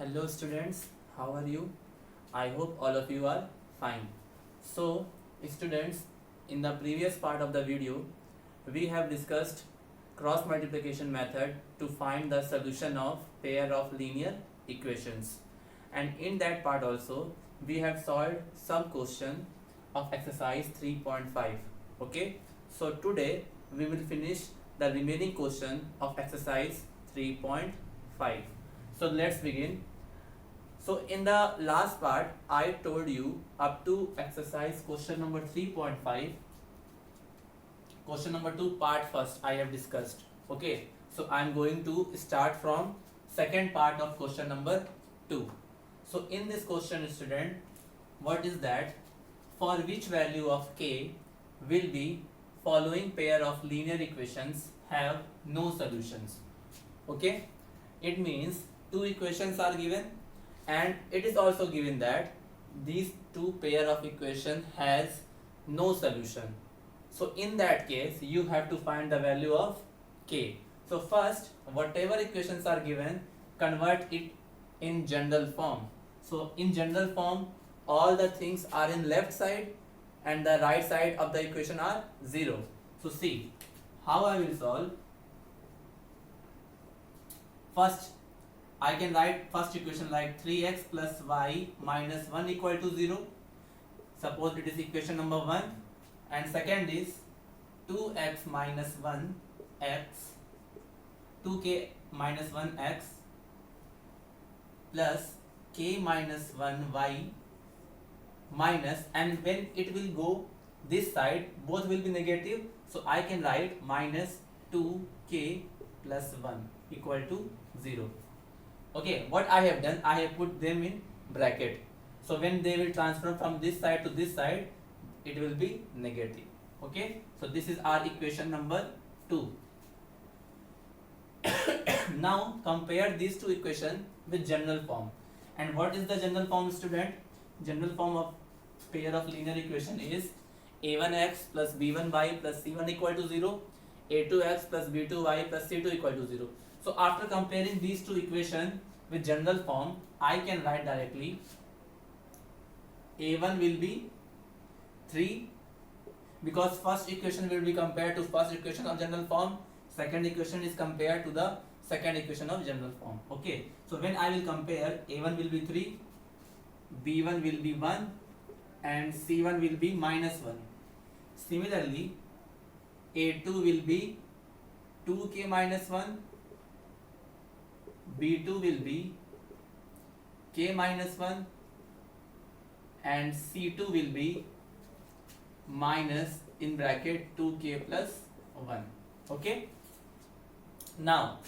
Hello students, how are you? I hope all of you are fine. So students, in the previous part of the video, we have discussed cross multiplication method to find the solution of pair of linear equations. And in that part also, we have solved some question of exercise 3.5. Okay, so today we will finish the remaining question of exercise 3.5. So let's begin. So in the last part, I told you up to exercise question number 3.5, question number 2 part first I have discussed. Okay, so I am going to start from second part of question number 2. So in this question, student, what is that? For which value of k will be following pair of linear equations have no solutions? Okay, it means two equations are given and it is also given that these two pair of equation has no solution. So in that case you have to find the value of k. So first, whatever equations are given, convert it in general form. So in general form, all the things are in left side and the right side of the equation are 0. So see how I will solve. First, I can write first equation like 3x plus y minus 1 equal to 0. Suppose it is equation number 1. And second is 2x minus 1 x, 2k minus 1 x plus k minus 1 y minus, and when it will go this side, both will be negative. So I can write minus 2k plus 1 equal to 0. Okay, what I have done, I have put them in bracket. So when they will transform from this side to this side, it will be negative. Okay, so this is our equation number 2. Now compare these two equations with general form. And what is the general form, student? General form of pair of linear equation is a1x plus b1y plus c1 equal to 0, a2x plus b2y plus c2 equal to 0. So after comparing these two equations with general form, I can write directly a1 will be 3, because first equation will be compared to first equation of general form, second equation is compared to the second equation of general form. Okay, so when I will compare, a1 will be 3, b1 will be 1 and c1 will be minus 1. Similarly, a2 will be 2k minus 1, b2 will be k minus 1 and c2 will be minus in bracket 2k plus 1. Okay, now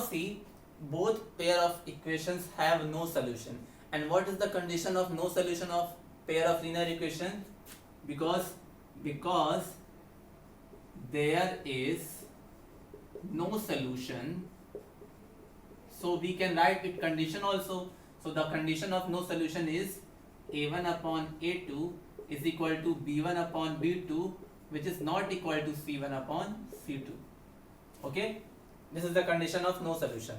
see, both pair of equations have no solution. And what is the condition of no solution of pair of linear equation? Because there is no solution, so we can write it condition also. So the condition of no solution is a1 upon a2 is equal to b1 upon b2, which is not equal to c1 upon c2. Okay, this is the condition of no solution.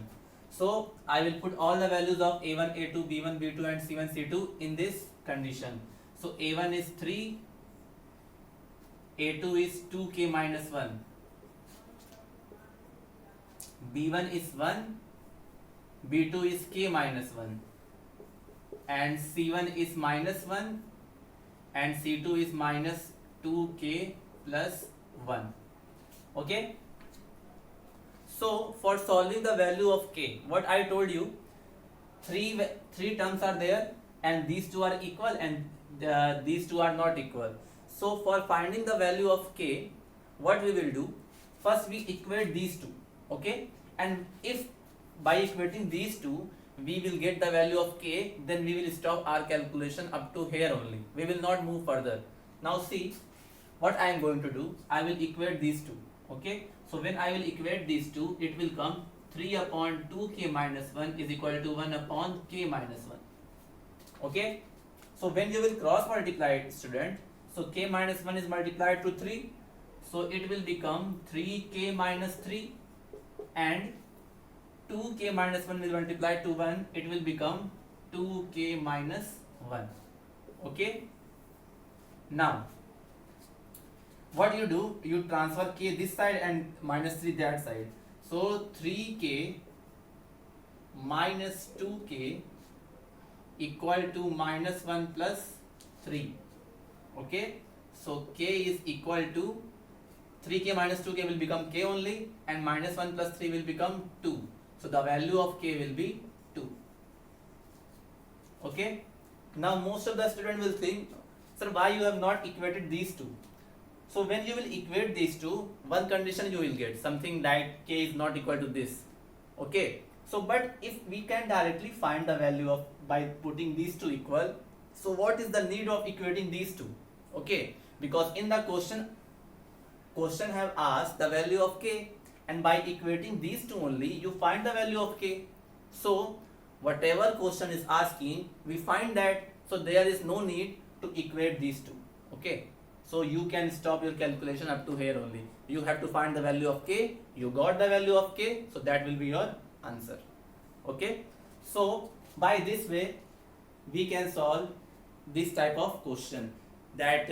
So I will put all the values of a1, a2, b1, b2 and c1, c2 in this condition. So a1 is 3, a2 is 2k minus 1, b1 is 1, b2 is k minus 1 and c1 is minus 1 and c2 is minus 2k plus 1. Okay, so for solving the value of k, what I told you, three terms are there and these two are equal and these two are not equal. So for finding the value of k, what we will do, first we equate these two. Okay, and if by equating these two we will get the value of k, then we will stop our calculation up to here only. We will not move further. Now see what I am going to do. I will equate these two. Okay, so when I will equate these two, it will come 3 upon 2k minus 1 is equal to 1 upon k minus 1. Okay, so when you will cross multiply it, student, so k minus 1 is multiplied to 3, so it will become 3k minus 3 and 2k minus 1 will multiply to 1, it will become 2k minus 1. Okay. Now, what you do, you transfer k this side and minus 3 that side. So 3k minus 2k equal to minus 1 plus 3. Okay. So k is equal to 3k minus 2k will become k only, and minus 1 plus 3 will become 2. So the value of k will be 2. Okay. Now most of the student will think, sir, why you have not equated these two? So when you will equate these two, one condition you will get, something like k is not equal to this. Okay. So but if we can directly find the value of by putting these two equal, so what is the need of equating these two? Okay. Because in the question have asked the value of k, and by equating these two only you find the value of k. So whatever question is asking, we find that, so there is no need to equate these two. Okay. So you can stop your calculation up to here only. You have to find the value of k. You got the value of k, so that will be your answer. Okay. So by this way we can solve this type of question, that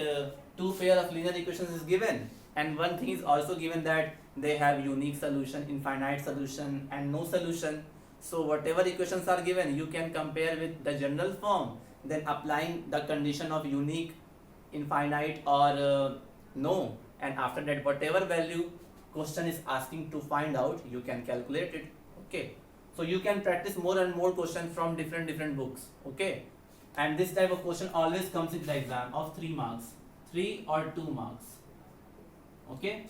two pair of linear equations is given, and one thing is also given, that they have unique solution, infinite solution, and no solution. So whatever equations are given, you can compare with the general form, then applying the condition of unique, infinite, or no, and after that whatever value question is asking to find out, you can calculate it. Okay. So you can practice more and more questions from different books. Okay. And this type of question always comes in the exam of 3 marks, 3 or 2 marks. Okay.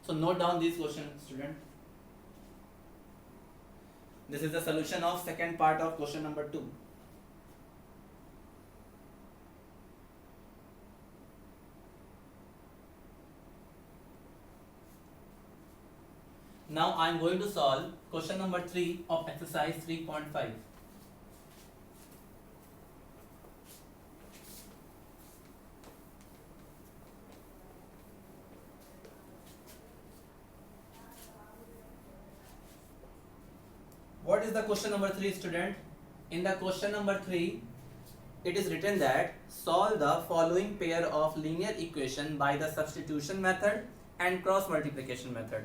So note down this question, student. This is the solution of second part of question number 2. Now I am going to solve question number 3 of exercise 3.5. What is the question number 3, student? In the question number 3, it is written that solve the following pair of linear equation by the substitution method and cross multiplication method.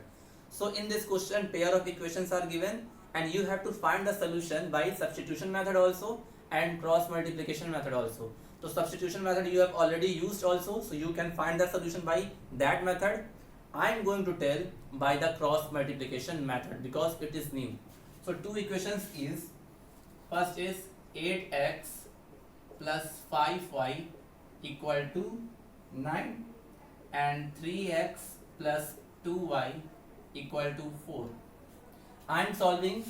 So in this question, pair of equations are given, and you have to find the solution by substitution method also and cross multiplication method also. So substitution method you have already used also, so you can find the solution by that method. I am going to tell by the cross multiplication method because it is new. So two equations is, first is 8x plus 5y equal to 9, and 3x plus 2y equal to 4. I am solving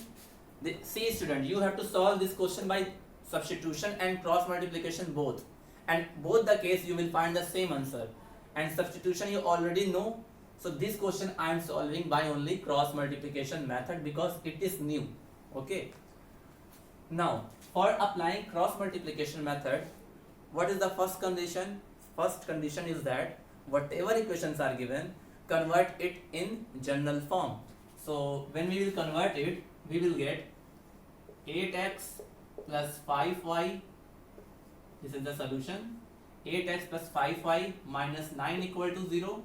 the, see student, you have to solve this question by substitution and cross multiplication both, and both the case you will find the same answer, and substitution you already know. So this question I am solving by only cross multiplication method because it is new. Okay. Now for applying cross multiplication method, what is the first condition? First condition is that whatever equations are given, convert it in general form. So when we will convert it, we will get 8x plus 5y, this is the solution, 8x plus 5y minus 9 equal to 0,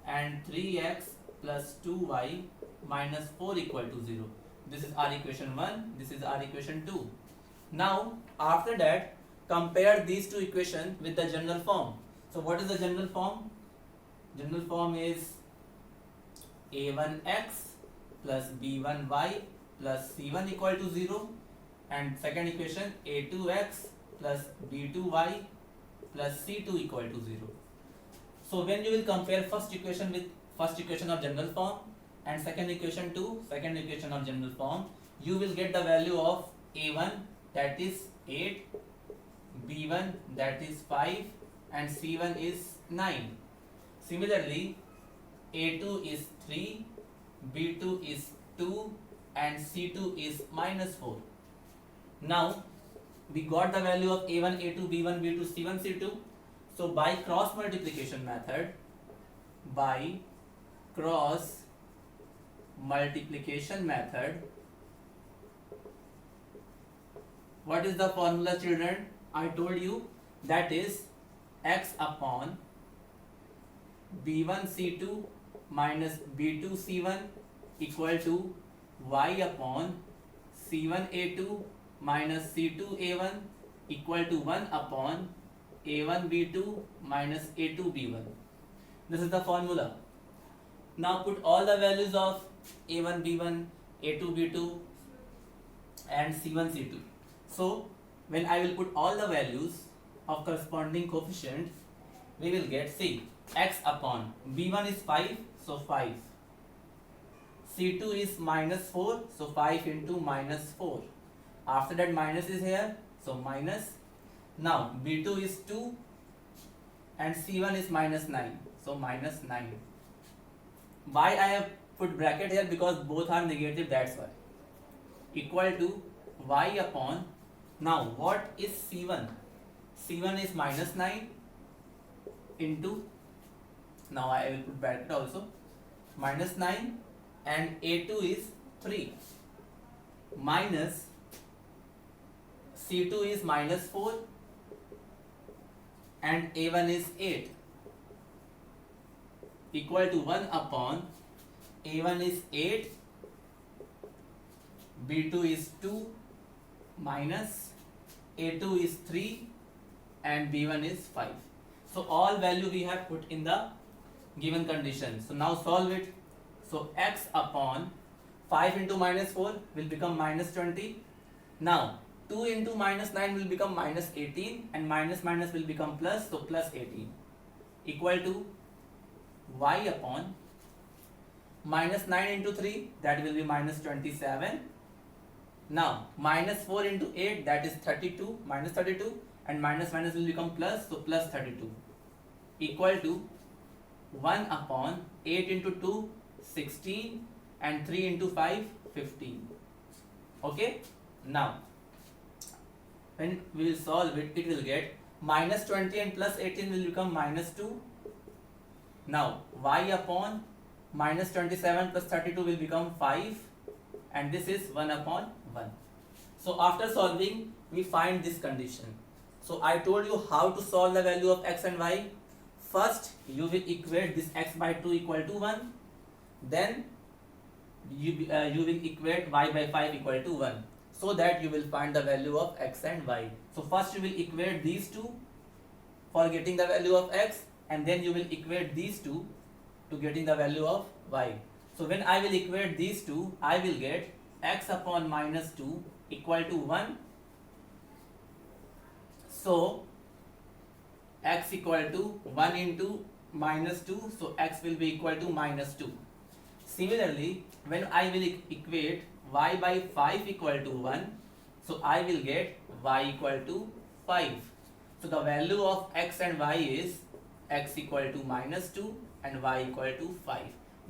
and 3x plus 2y minus 4 equal to 0. This is our equation 1, this is our equation 2. Now after that, compare these two equations with the general form. So what is the general form? General form is a1x plus b1y plus c1 equal to 0, and second equation a2x plus b2y plus c2 equal to 0. So when you will compare first equation with first equation of general form and second equation to second equation of general form, you will get the value of a1, that is 8, b1 that is 5, and c1 is 9. Similarly, a2 is 3, b2 is 2, and c2 is minus 4. Now we got the value of a1, a2, b1, b2, c1, c2. So by cross multiplication method, by cross multiplication method. What is the formula, children? I told you that is x upon b1 c2 minus b2 c1 equal to y upon c1 a2 minus c2 a1 equal to 1 upon a1 b2 minus a2 b1. This is the formula. Now put all the values of a1 b1, a2 b2 and c1 c2. So when I will put all the values of corresponding coefficient, we will get, see, x upon b1 is 5, so 5. c2 is minus 4, so 5 into minus 4. After that minus is here, so minus. Now b2 is 2 and c1 is minus 9, so minus 9. Why I have put bracket here? Because both are negative, that's why. Equal to y upon, now what is c1? c1 is minus 9 into, now I will put bracket also, minus 9, and a2 is 3 minus c2 is minus 4 and a1 is 8 equal to 1 upon a1 is 8, b2 is 2 minus a2 is 3 and b1 is 5. So all value we have put in the given condition. So now solve it. So x upon 5 into minus 4 will become minus 20. Now 2 into minus 9 will become minus 18 and minus minus will become plus, so plus 18 equal to y upon minus 9 into 3, that will be minus 27. Now minus 4 into 8, that is 32, minus 32, and minus minus will become plus, so plus 32 equal to 1 upon 8 into 2, 16, and 3 into 5, 15. Okay, now when we will solve it, it will get minus 20 and plus 18 will become minus 2. Now y upon minus 27 plus 32 will become 5, and this is 1 upon 1. So after solving, we find this condition. So I told you how to solve the value of x and y. First you will equate this x by 2 equal to 1, then you will equate y by 5 equal to 1, so that you will find the value of x and y. So first you will equate these two for getting the value of x, and then you will equate these two to getting the value of y. So when I will equate these two, I will get x upon minus 2 equal to 1. So x equal to 1 into minus 2, so x will be equal to minus 2. Similarly, when I will equate y by 5 equal to 1, so I will get y equal to 5. So the value of x and y is x equal to minus 2 and y equal to 5.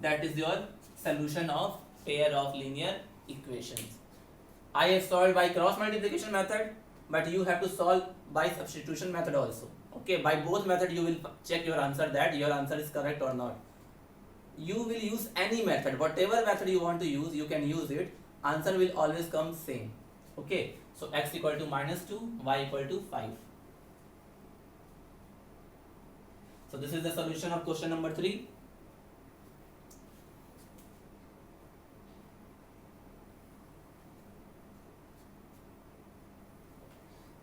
That is your solution of pair of linear equations. I have solved by cross multiplication method, but you have to solve by substitution method also. Okay, by both method you will check your answer, that your answer is correct or not. You will use any method, whatever method you want to use, you can use it. Answer will always come same. Okay, so x equal to minus 2, y equal to 5. So this is the solution of question number 3.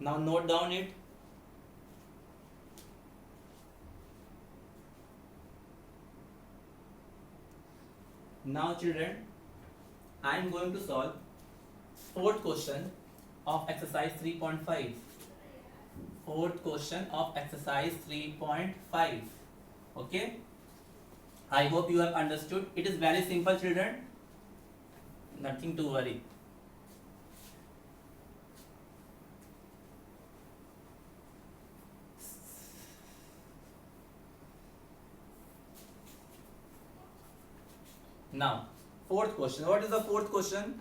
Now note down it. Now children, I am going to solve fourth question of exercise 3.5. Fourth question of exercise 3.5. Okay, I hope you have understood. It is very simple, children, nothing to worry. Now fourth question. What is the fourth question?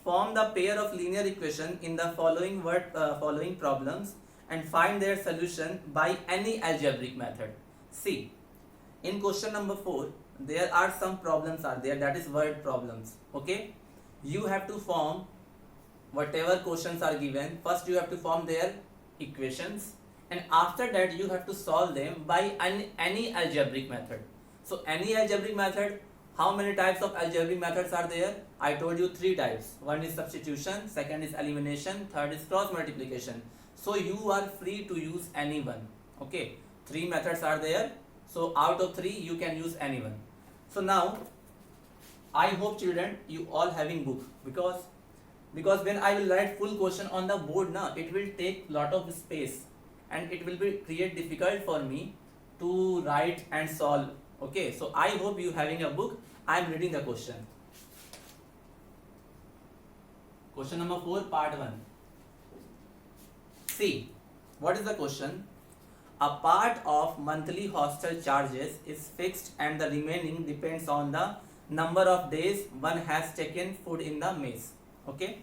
Form the pair of linear equation in the following problems and find their solution by any algebraic method. See, in question number 4, there are some problems are there, that is word problems. Okay, you have to form whatever questions are given. First you have to form their equations, and after that you have to solve them by any algebraic method. So any algebraic method, how many types of algebraic methods are there? I told you three types. One is substitution, second is elimination, third is cross multiplication. So you are free to use any one. Okay, three methods are there, so out of three you can use any one. So now I hope children you all having book, because when I will write full question on the board na, it will take lot of space and it will be create difficult for me to write and solve. Okay, so I hope you having a book. I am reading the question. Question number 4, part 1. See, what is the question? A part of monthly hostel charges is fixed and the remaining depends on the number of days one has taken food in the mess. Okay,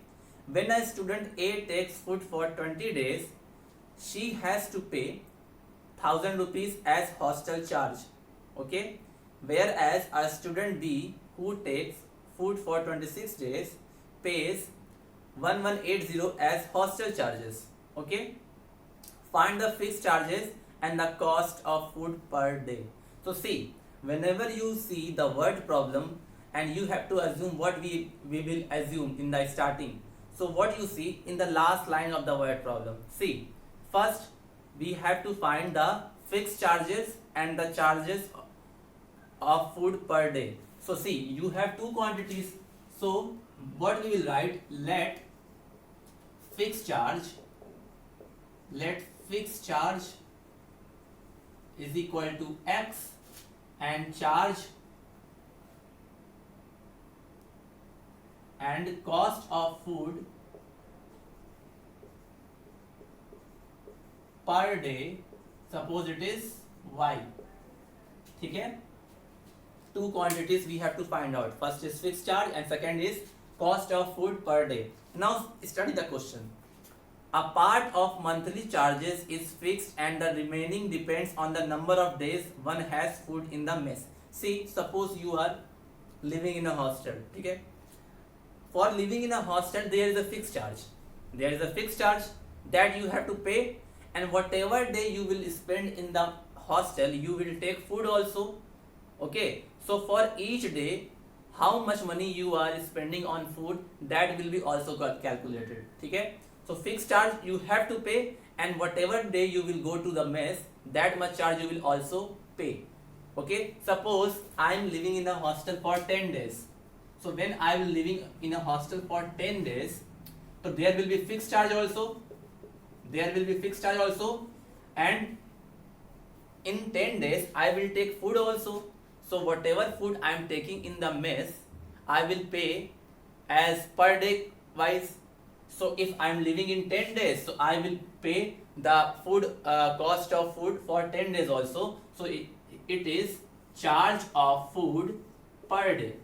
when a student A takes food for 20 days, she has to pay 1000 rupees as hostel charge. Okay, whereas a student B who takes food for 26 days pays 1180 as hostel charges. Okay, find the fixed charges and the cost of food per day. So see, whenever you see the word problem and you have to assume what we will assume in the starting. So what you see in the last line of the word problem. See, first we have to find the fixed charges and the charges of food per day. So see, you have two quantities. So what we will write, let fixed charge is equal to x and charge and cost of food per day, suppose it is y. ठीक है, two quantities we have to find out. First is fixed charge and second is cost of food per day. Now study the question. A part of monthly charges is fixed and the remaining depends on the number of days one has food in the mess. See, suppose you are living in a hostel. Okay, for living in a hostel there is a fixed charge. There is a fixed charge that you have to pay, and whatever day you will spend in the hostel you will take food also. Okay, so for each day how much money you are spending on food, that will be also calculated. Okay, so fixed charge you have to pay, and whatever day you will go to the mess, that much charge you will also pay. Okay, suppose I am living in a hostel for 10 days. So when I will living in a hostel for 10 days, so there will be fixed charge also. And in 10 days I will take food also. So whatever food I am taking in the mess, I will pay as per day wise. So if I am living in 10 days, so I will pay the food cost of food for 10 days also. So it is charge of food per day.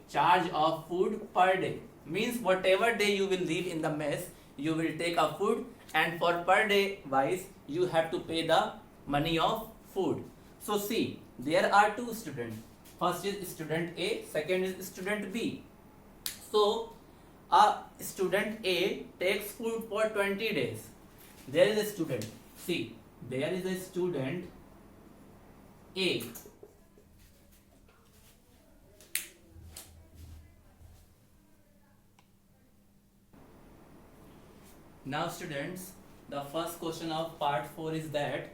Charge of food per day means whatever day you will live in the mess, you will take a food, and for per day wise you have to pay the money of food. So see, there are two students. First is student A, second is student B. So a student A takes food for 20 days. There is a student. See, there is a student A. Now students, the first question of part 4 is that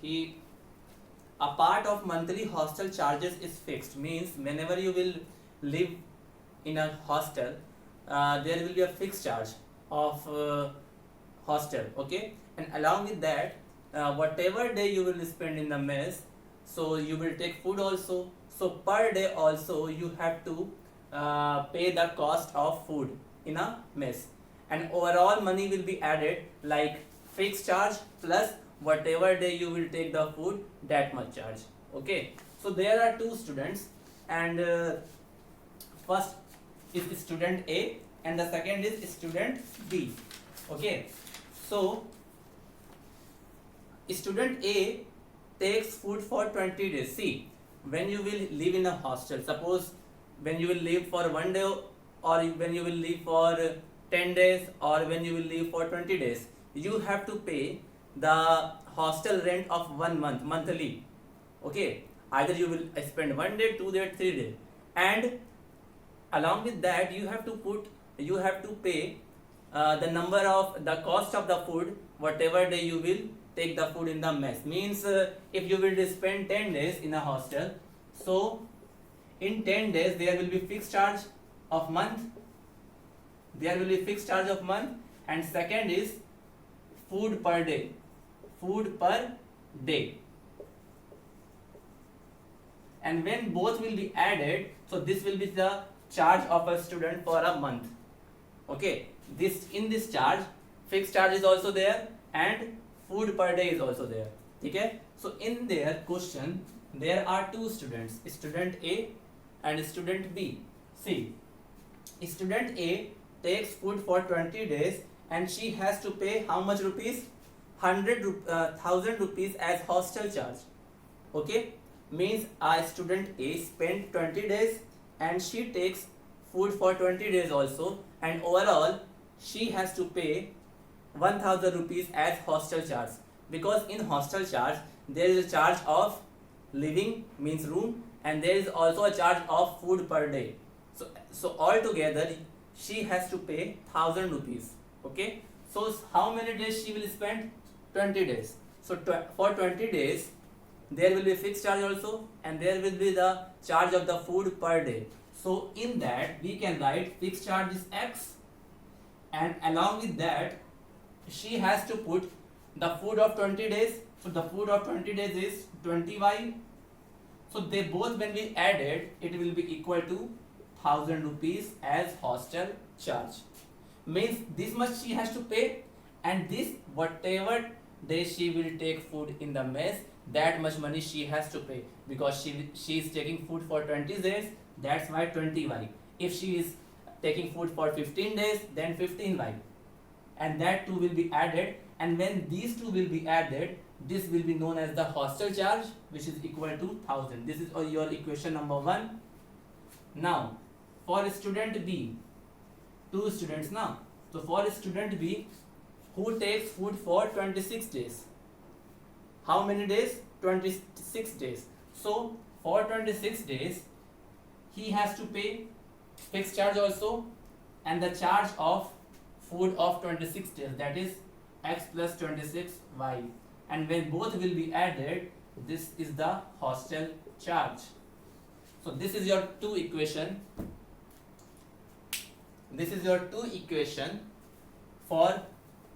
a part of monthly hostel charges is fixed, means whenever you will live in a hostel, there will be a fixed charge of hostel. Okay, and along with that, whatever day you will spend in the mess, so you will take food also. So per day also you have to pay the cost of food in a mess, and overall money will be added like fixed charge plus whatever day you will take the food, that much charge. Okay, so there are two students, and first is student A and the second is student B. Okay, so student A takes food for 20 days. See, when you will live in a hostel, suppose when you will live for 1 day, or when you will live for 10 days, or when you will live for 20 days, you have to pay the hostel rent of 1 month monthly. Okay, either you will spend 1 day, 2 day, 3 day, and along with that you have to pay the cost of the food whatever day you will take the food in the mess. Means if you will spend 10 days in a hostel, so in 10 days there will be fixed charge of month, and second is food per day, and when both will be added, so this will be the charge of a student for a month. Okay, this charge, fixed charge is also there and food per day is also there. Okay, so in their question there are two students, student A and student B. See, student A takes food for 20 days and she has to pay how much rupees? 1,000 rupees as hostel charge. Okay, means a student A spent 20 days and she takes food for 20 days also, and overall she has to pay 1,000 rupees as hostel charge, because in hostel charge there is a charge of living, means room, and there is also a charge of food per day. So altogether she has to pay 1,000 rupees. Okay, so how many days she will spend? 20 days. So for 20 days there will be fixed charge also, and there will be the charge of the food per day. So in that we can write fixed charge is X, and along with that she has to put the food of 20 days. So the food of 20 days is 20Y. So they both, when we added, it will be equal to 1,000 rupees as hostel charge. Means this much she has to pay, and this whatever day she will take food in the mess, that much money she has to pay, because she is taking food for 20 days, that's why 20Y. If she is taking food for 15 days, then 15Y, and that too will be added, and when these two will be added, this will be known as the hostel charge, which is equal to 1,000. This is your equation number 1. Now for student B, two students now. So for student B who takes food for 26 days, how many days? 26 days. So for 26 days he has to pay fixed charge also and the charge of food of 26 days, that is X plus 26Y, and when both will be added, this is the hostel charge. So this is your two equation. This is your two equation for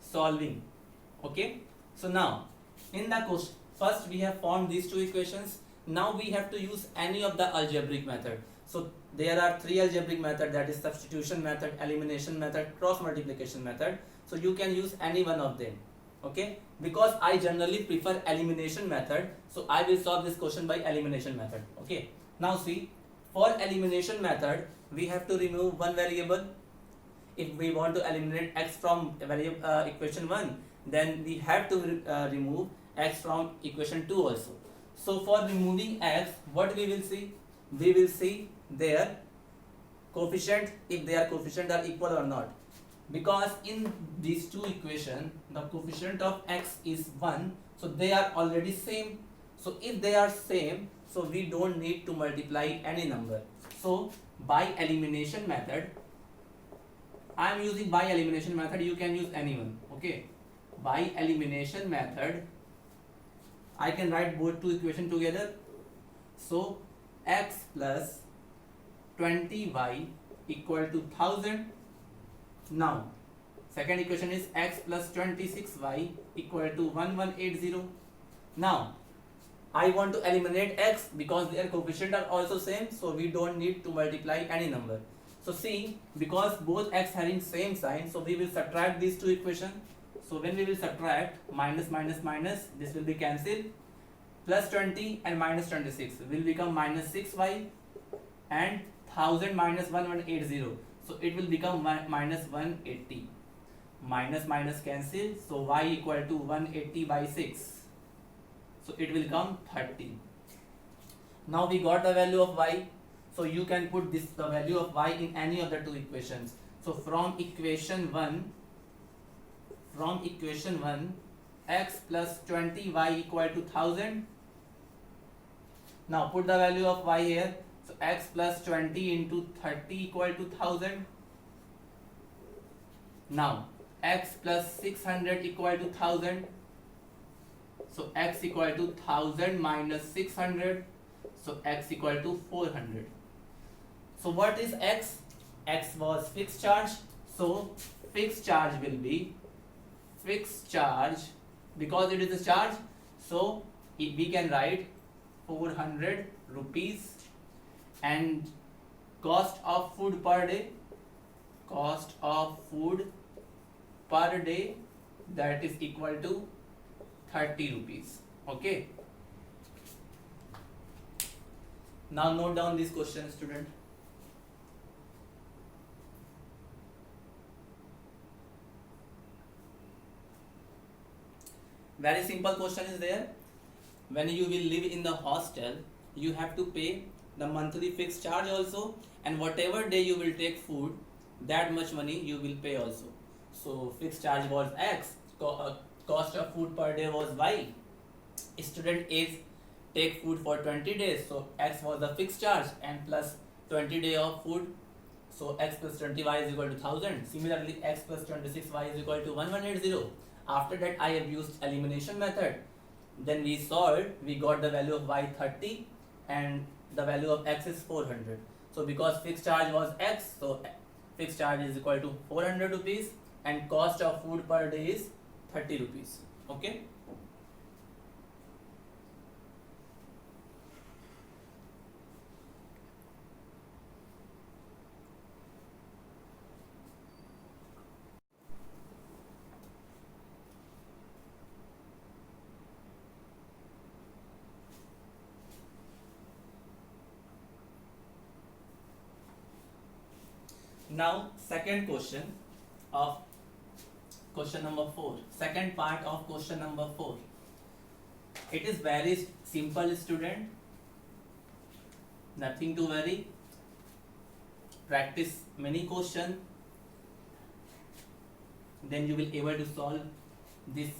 solving. Okay, so now in the question, first we have formed these two equations. Now we have to use any of the algebraic method. So there are three algebraic method, that is substitution method, elimination method, cross multiplication method. So you can use any one of them. Okay, because I generally prefer elimination method, so I will solve this question by elimination method. Okay, now see, for elimination method we have to remove one variable. If we want to eliminate x from equation 1, then we have to remove x from equation 2 also. So for removing x, what we will see? We will see their coefficient, if their coefficient are equal or not, because in these two equations the coefficient of x is 1, so they are already same. So if they are same, so we don't need to multiply any number. So by elimination method, I am using by elimination method, you can use anyone. Okay, by elimination method I can write both two equations together. So x plus 20y equal to 1,000. Now second equation is x plus 26y equal to 1180. Now I want to eliminate x because their coefficient are also same, so we don't need to multiply any number. So see, because both x having same sign, so we will subtract these two equations. So when we will subtract, minus minus minus, this will be cancelled, plus 20 and minus 26 will become minus 6y, and 1000 minus 1180, so it will become minus 180. Minus minus cancel, so y equal to 180 by 6, so it will come 30. Now we got the value of y, so you can put this the value of y in any of the two equations. So from equation 1, x plus 20y equal to 1000. Now put the value of y here. So x plus 20 into 30 equal to 1000. Now x plus 600 equal to 1000. So x equal to 1000 minus 600. So x equal to 400. So what is x? X was fixed charge. So fixed charge will be fixed charge, because it is a charge. So we can write 400 rupees. And cost of food per day, that is equal to 30 rupees. Okay. Now note down this question, student. Very simple question is there. When you will live in the hostel, you have to pay the monthly fixed charge also, and whatever day you will take food, that much money you will pay also. So fixed charge was x, cost of food per day was y. Student is take food for 20 days, so x was the fixed charge, and plus 20 day of food, so x plus 20y is equal to 1000. Similarly, x plus 26y is equal to 1180. After that I have used elimination method, then we solved, we got the value of y 30 and the value of x is 400. So because fixed charge was x, so fixed charge is equal to 400 rupees and cost of food per day is 30 rupees. Okay. Now second question of question number 4, second part of question number 4. It is very simple, student, nothing to worry. Practice many questions, then you will able to solve this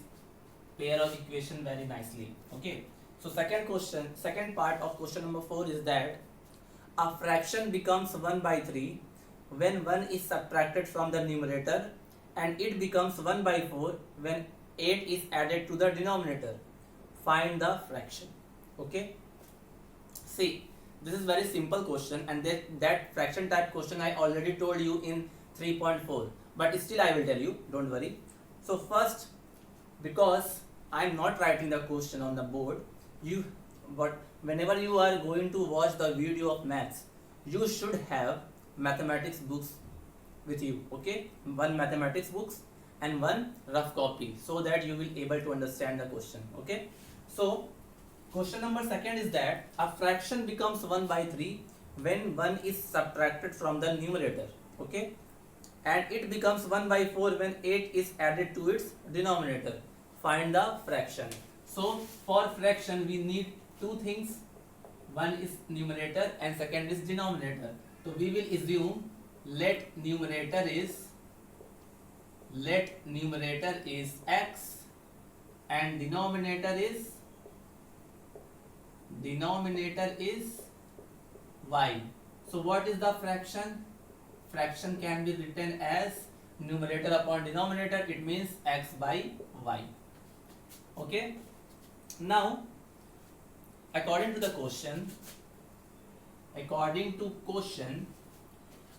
pair of equation very nicely. Okay, so second part of question number 4 is that a fraction becomes 1 by 3 when 1 is subtracted from the numerator, and it becomes 1 by 4 when 8 is added to the denominator. Find the fraction. Okay, see, this is very simple question, and that fraction type question I already told you in 3.4, but still I will tell you, don't worry. So first, because I am not writing the question on the board, whenever you are going to watch the video of maths, you should have mathematics books with you. Okay, one mathematics books and one rough copy, so that you will able to understand the question. Okay, so question number second is that a fraction becomes 1 by 3 when 1 is subtracted from the numerator. Okay, and it becomes 1 by 4 when 8 is added to its denominator. Find the fraction. So for fraction we need two things, one is numerator and second is denominator. So we will assume let numerator is x and denominator is y. So what is the fraction? Fraction can be written as numerator upon denominator, it means x by y. Okay, now according to question,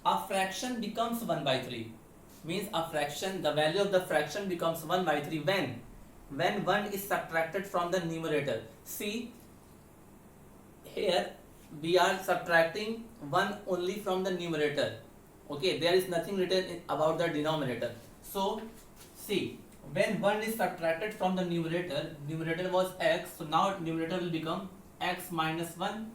a fraction becomes 1 by 3, means a fraction, the value of the fraction becomes 1 by 3 when 1 is subtracted from the numerator. See, here we are subtracting 1 only from the numerator. Okay, there is nothing written about the denominator. So see, when 1 is subtracted from the numerator was x, so now numerator will become x minus 1,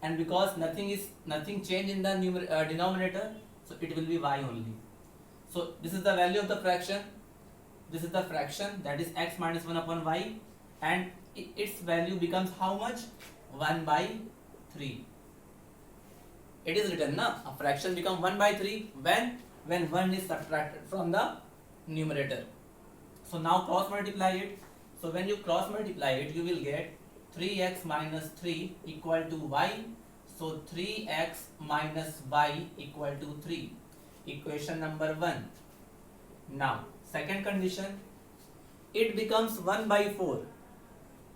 and because nothing changed in the denominator, so it will be y only. So this is the value of the fraction, this is the fraction, that is x minus 1 upon y, and its value becomes how much? 1 by 3. It is written na, a fraction become 1 by 3 when 1 is subtracted from the numerator. So now cross multiply it. So when you cross multiply it, you will get 3x minus 3 equal to y. So 3x minus y equal to 3. Equation number 1. Now second condition, it becomes 1 by 4.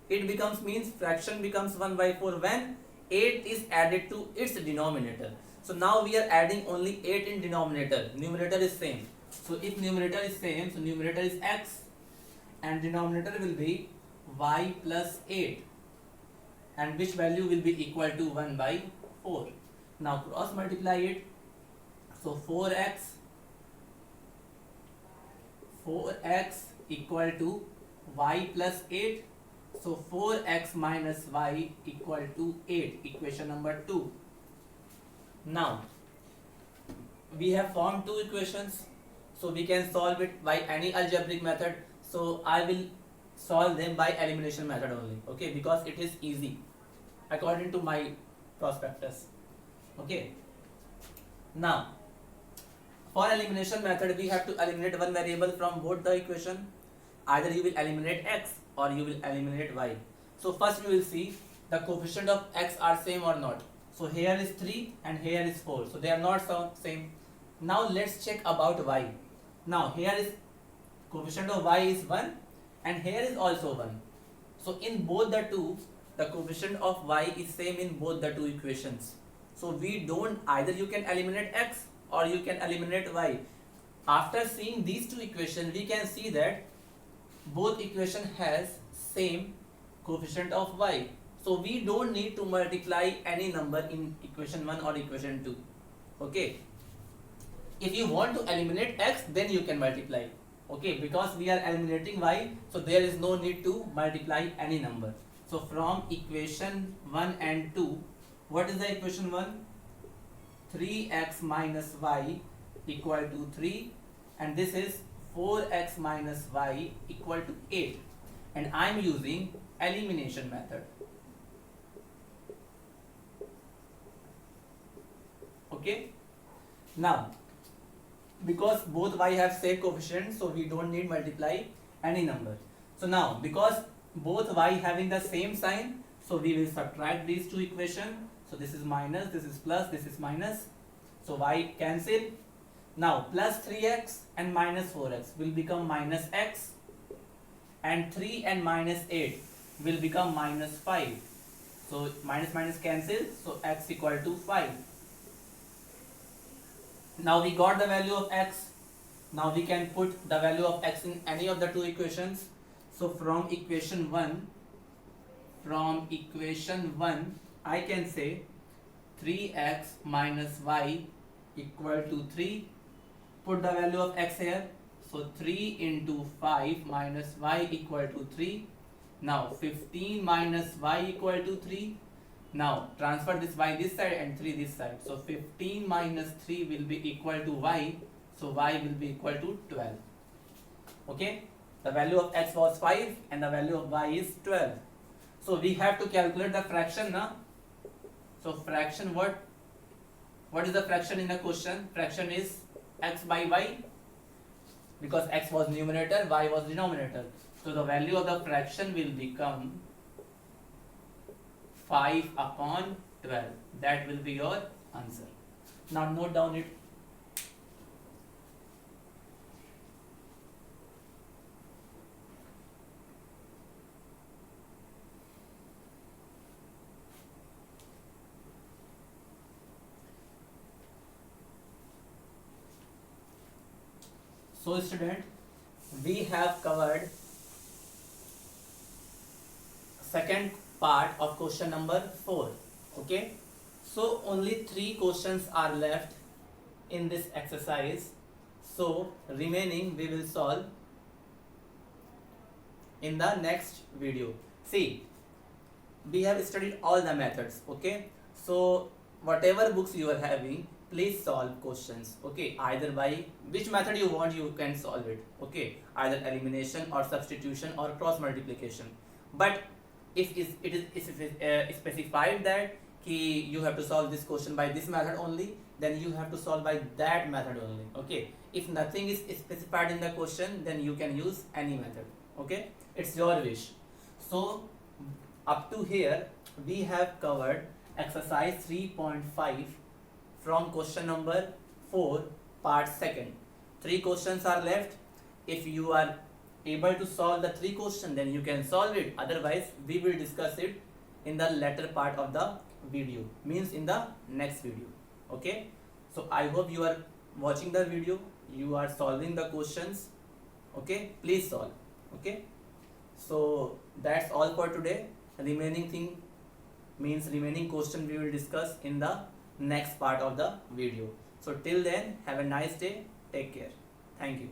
It becomes means fraction becomes 1 by 4 when 8 is added to its denominator. So now we are adding only 8 in denominator. Numerator is same. So if numerator is same, so numerator is x and denominator will be y plus 8, and which value will be equal to 1 by 4. Now cross multiply it. So 4x equal to y plus 8. So 4x minus y equal to 8. Equation number 2. Now we have formed two equations, so we can solve it by any algebraic method. So I will solve them by elimination method only, okay, because it is easy according to my prospectus. Okay, now for elimination method we have to eliminate one variable from both the equation. Either you will eliminate x or you will eliminate y. So first we will see the coefficient of x are same or not. So here is 3 and here is 4, so they are not same. Now let's check about y. Now here is coefficient of y is 1 and here is also 1. So in both the two, the coefficient of y is same in both the two equations. So we don't, either you can eliminate x or you can eliminate y. After seeing these two equations, we can see that both equation has same coefficient of y. So we don't need to multiply any number in equation 1 or equation 2. Okay. If you want to eliminate x, then you can multiply. Okay, because we are eliminating y, so there is no need to multiply any number. So from equation 1 and 2, what is the equation 1? 3x minus y equal to 3, and this is 4x minus y equal to 8, and I am using elimination method. Okay, now because both y have same coefficient, so we don't need multiply any number. So now because both y having the same sign, so we will subtract these two equations. So this is minus, this is plus, this is minus, so y cancel. Now plus 3x and minus 4x will become minus x, and 3 and minus 8 will become minus 5. So minus minus cancel, so x equal to 5. Now we got the value of x. Now we can put the value of x in any of the two equations. So from equation 1, I can say 3x minus y equal to 3. Put the value of x here. So 3 into 5 minus y equal to 3. Now 15 minus y equal to 3. Now transfer this y this side and 3 this side. So 15 minus 3 will be equal to y. So y will be equal to 12. Okay. The value of x was 5 and the value of y is 12. So we have to calculate the fraction now. So fraction, what is the fraction in the question? Fraction is x by y, because x was numerator, y was denominator. So the value of the fraction will become 5 upon 12. That will be your answer. Now note down it. So student, we have covered second part of question number 4. Okay, so only 3 questions are left in this exercise. So remaining we will solve in the next video. See, we have studied all the methods. Okay, so whatever books you are having, please solve questions. Okay, either by which method you want, you can solve it. Okay, either elimination or substitution or cross multiplication. But if it is specified that कि you have to solve this question by this method only, then you have to solve by that method only. Okay, if nothing is specified in the question, then you can use any method. Okay, it's your wish. So up to here we have covered exercise 3.5 from question number 4 part 2nd. 3 questions are left. If you are able to solve the 3 questions, then you can solve it. Otherwise we will discuss it in the later part of the video, means in the next video. Okay, so I hope you are watching the video, you are solving the questions. Okay, please solve. Okay, so that's all for today. Remaining thing means remaining question we will discuss in the next part of the video. So till then, have a nice day, take care, thank you.